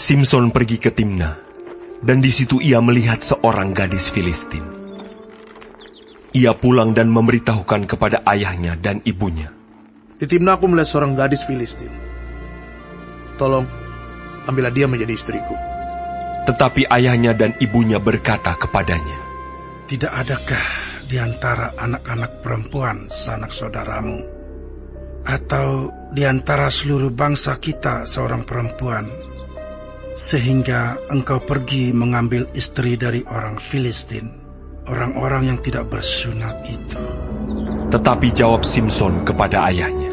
Simson pergi ke Timna, dan di situ ia melihat seorang gadis Filistin. Ia pulang dan memberitahukan kepada ayahnya dan ibunya. Di Timna aku melihat seorang gadis Filistin. Tolong, ambillah dia menjadi istriku. Tetapi ayahnya dan ibunya berkata kepadanya, tidak adakah di antara anak-anak perempuan sanak saudaramu, atau di antara seluruh bangsa kita seorang perempuan, sehingga engkau pergi mengambil istri dari orang Filistin, orang-orang yang tidak bersunat itu? Tetapi jawab Simson kepada ayahnya,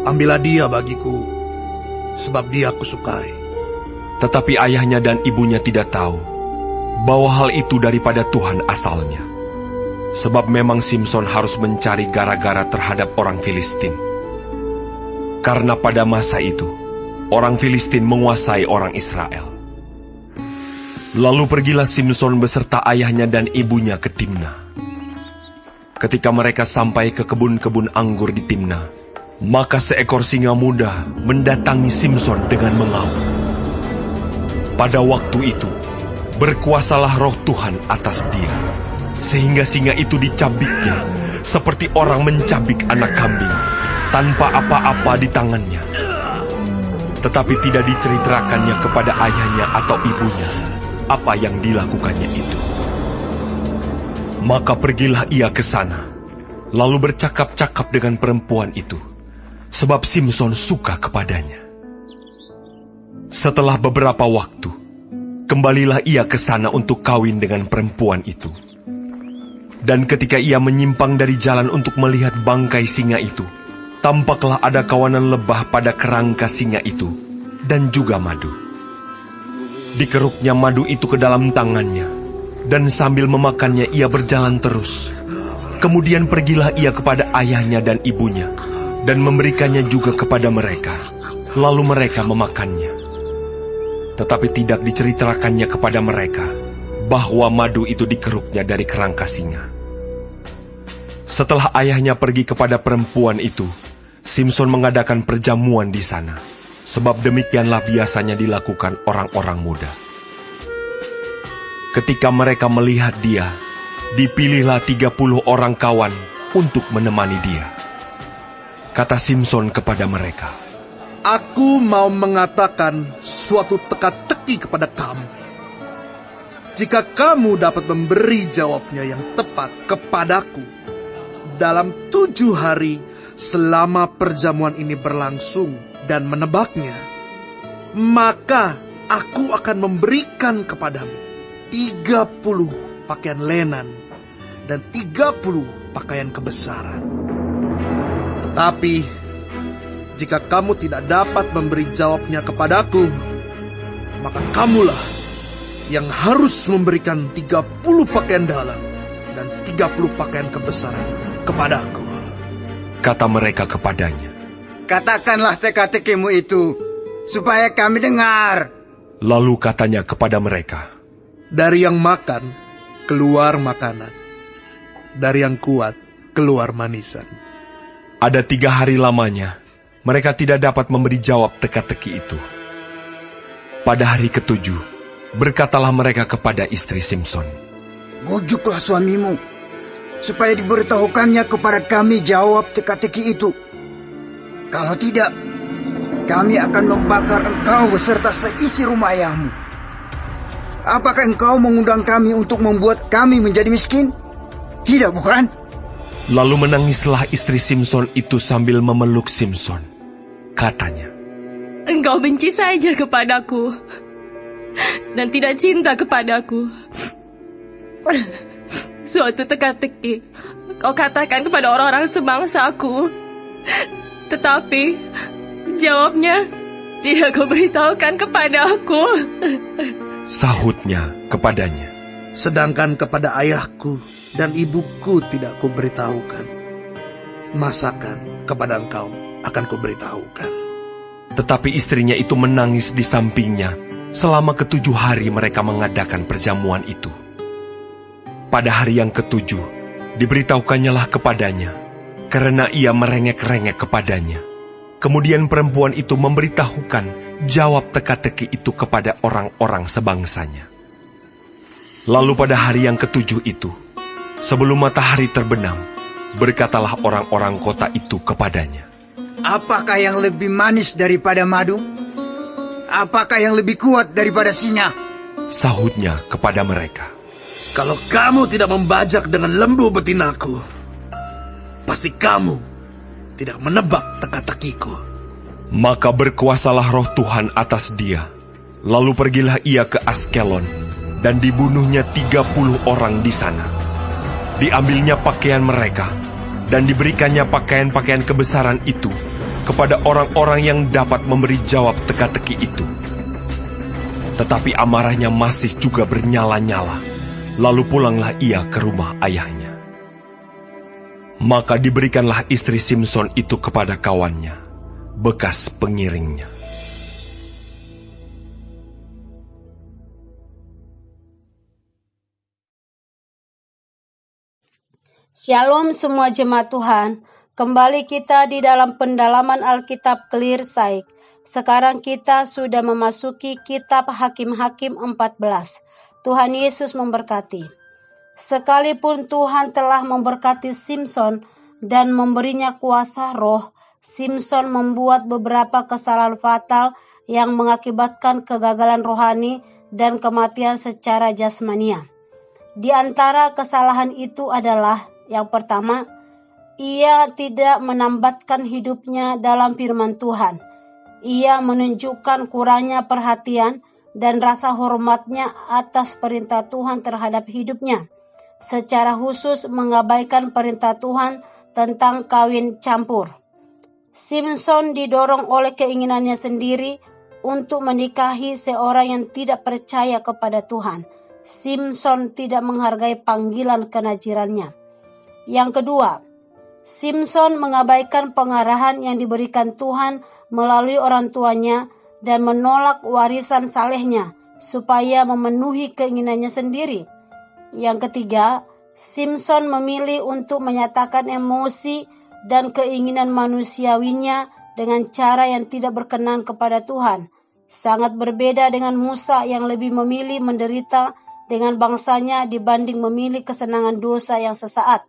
ambillah dia bagiku, sebab dia aku sukai. Tetapi ayahnya dan ibunya tidak tahu bahwa hal itu daripada Tuhan asalnya. Sebab memang Simson harus mencari gara-gara terhadap orang Filistin. Karena pada masa itu, orang Filistin menguasai orang Israel. Lalu pergilah Simson beserta ayahnya dan ibunya ke Timna. Ketika mereka sampai ke kebun-kebun anggur di Timna, maka seekor singa muda mendatangi Simson dengan mengaum. Pada waktu itu, berkuasalah roh Tuhan atas dia, sehingga singa itu dicabiknya, seperti orang mencabik anak kambing, tanpa apa-apa di tangannya. Tetapi tidak diceritakannya kepada ayahnya atau ibunya, apa yang dilakukannya itu. Maka pergilah ia ke sana, lalu bercakap-cakap dengan perempuan itu, sebab Simson suka kepadanya. Setelah beberapa waktu, kembalilah ia ke sana untuk kawin dengan perempuan itu. Dan ketika ia menyimpang dari jalan untuk melihat bangkai singa itu, tampaklah ada kawanan lebah pada kerangka singa itu, dan juga madu. Dikeruknya madu itu ke dalam tangannya, dan sambil memakannya ia berjalan terus. Kemudian pergilah ia kepada ayahnya dan ibunya, dan memberikannya juga kepada mereka. Lalu mereka memakannya. Tetapi tidak diceritakannya kepada mereka bahwa madu itu dikeruknya dari kerangka singa. Setelah ayahnya pergi kepada perempuan itu, Simson mengadakan perjamuan di sana, sebab demikianlah biasanya dilakukan orang-orang muda. Ketika mereka melihat dia, dipilihlah 30 orang kawan untuk menemani dia. Kata Simson kepada mereka, aku mau mengatakan suatu teka-teki kepada kamu. Jika kamu dapat memberi jawabnya yang tepat kepadaku dalam 7 hari selama perjamuan ini berlangsung dan menebaknya, maka aku akan memberikan kepadamu 30 pakaian lenan dan 30 pakaian kebesaran. Tetapi jika kamu tidak dapat memberi jawabnya kepadaku, maka kamulah yang harus memberikan 30 pakaian dalam dan 30 pakaian kebesaran kepadaku. Kata mereka kepadanya, katakanlah teka-tekimu itu, supaya kami dengar. Lalu katanya kepada mereka, dari yang makan, keluar makanan. Dari yang kuat, keluar manisan. Ada 3 hari lamanya, mereka tidak dapat memberi jawab teka-teki itu. Pada hari ke-7, berkatalah mereka kepada istri Simson, bujuklah suamimu, supaya diberitahukannya kepada kami jawab teka-teki itu. Kalau tidak, kami akan membakar engkau beserta seisi rumah ayahmu. Apakah engkau mengundang kami untuk membuat kami menjadi miskin? Tidak, bukan? Lalu menangislah istri Simson itu sambil memeluk Simson. Katanya, engkau benci saja kepadaku dan tidak cinta kepadaku. Suatu teka-teki kau katakan kepada orang-orang sebangsaku, tetapi jawabnya tidak kau beritahukan kepada aku. Sahutnya kepadanya, sedangkan kepada ayahku dan ibuku tidak kuberitahukan, masakan kepada engkau akan kuberitahukan. Tetapi istrinya itu menangis di sampingnya selama ke-7 hari mereka mengadakan perjamuan itu. Pada hari yang ke-7, diberitahukannya kepadanya, karena ia merengek-rengek kepadanya. Kemudian perempuan itu memberitahukan jawab teka-teki itu kepada orang-orang sebangsanya. Lalu pada hari yang ketujuh itu, sebelum matahari terbenam, berkatalah orang-orang kota itu kepadanya, apakah yang lebih manis daripada madu? Apakah yang lebih kuat daripada singa? Sahutnya kepada mereka, Kalau kamu tidak membajak dengan lembu betinaku, pasti kamu tidak menebak teka-tekiku. maka berkuasalah roh Tuhan atas dia. Lalu pergilah ia ke Askelon, dan dibunuhnya 30 orang di sana. Diambilnya pakaian mereka, dan diberikannya pakaian-pakaian kebesaran itu kepada orang-orang yang dapat memberi jawab teka-teki itu. Tetapi amarahnya masih juga bernyala-nyala. Lalu pulanglah ia ke rumah ayahnya. Maka diberikanlah istri Simson itu kepada kawannya, bekas pengiringnya. Shalom semua jemaat Tuhan. Kembali kita di dalam pendalaman Alkitab Clear Sight. Sekarang kita sudah memasuki kitab Hakim-Hakim 14. Tuhan Yesus memberkati. Sekalipun Tuhan telah memberkati Simson dan memberinya kuasa roh, Simson membuat beberapa kesalahan fatal yang mengakibatkan kegagalan rohani dan kematian secara jasmania. Di antara kesalahan itu adalah yang pertama, ia tidak menambatkan hidupnya dalam firman Tuhan. Ia menunjukkan kurangnya perhatian dan rasa hormatnya atas perintah Tuhan terhadap hidupnya. Secara khusus mengabaikan perintah Tuhan tentang kawin campur. Simson didorong oleh keinginannya sendiri untuk menikahi seorang yang tidak percaya kepada Tuhan. Simson tidak menghargai panggilan kenajirannya. Yang kedua, Simson mengabaikan pengarahan yang diberikan Tuhan melalui orang tuanya dan menolak warisan salehnya supaya memenuhi keinginannya sendiri. Yang ketiga, Simson memilih untuk menyatakan emosi dan keinginan manusiawinya dengan cara yang tidak berkenan kepada Tuhan. Sangat berbeda dengan Musa yang lebih memilih menderita dengan bangsanya dibanding memilih kesenangan dosa yang sesaat.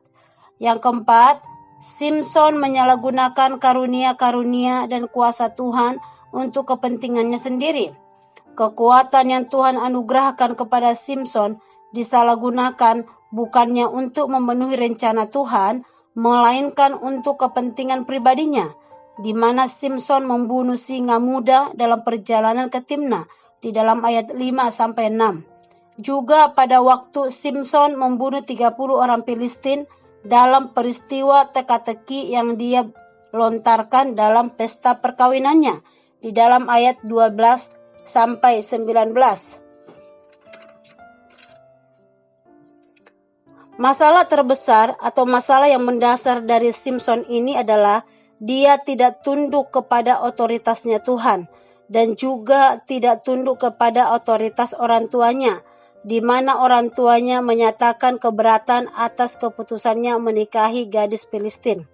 Yang keempat, Simson menyalahgunakan karunia-karunia dan kuasa Tuhan untuk kepentingannya sendiri. Kekuatan yang Tuhan anugerahkan kepada Simson disalahgunakan bukannya untuk memenuhi rencana Tuhan, melainkan untuk kepentingan pribadinya, di mana Simson membunuh singa muda dalam perjalanan ke Timna di dalam ayat 5-6. Juga pada waktu Simson membunuh 30 orang Filistin dalam peristiwa teka-teki yang dia lontarkan dalam pesta perkawinannya di dalam ayat 12-19. Masalah terbesar atau masalah yang mendasar dari Simson ini adalah dia tidak tunduk kepada otoritasnya Tuhan dan juga tidak tunduk kepada otoritas orang tuanya, di mana orang tuanya menyatakan keberatan atas keputusannya menikahi gadis Filistin.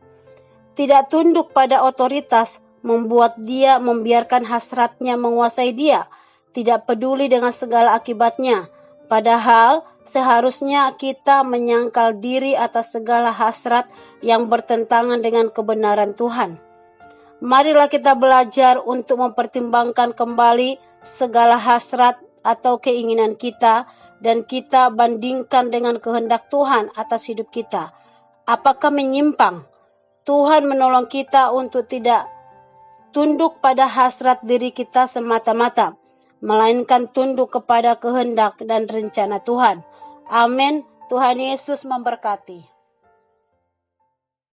Tidak tunduk pada otoritas membuat dia membiarkan hasratnya menguasai dia, tidak peduli dengan segala akibatnya. Padahal seharusnya kita menyangkal diri atas segala hasrat yang bertentangan dengan kebenaran Tuhan. Marilah kita belajar untuk mempertimbangkan kembali segala hasrat atau keinginan kita dan kita bandingkan dengan kehendak Tuhan atas hidup kita. Apakah menyimpang? Tuhan menolong kita untuk tidak tunduk pada hasrat diri kita semata-mata, melainkan tunduk kepada kehendak dan rencana Tuhan. Amin. Tuhan Yesus memberkati.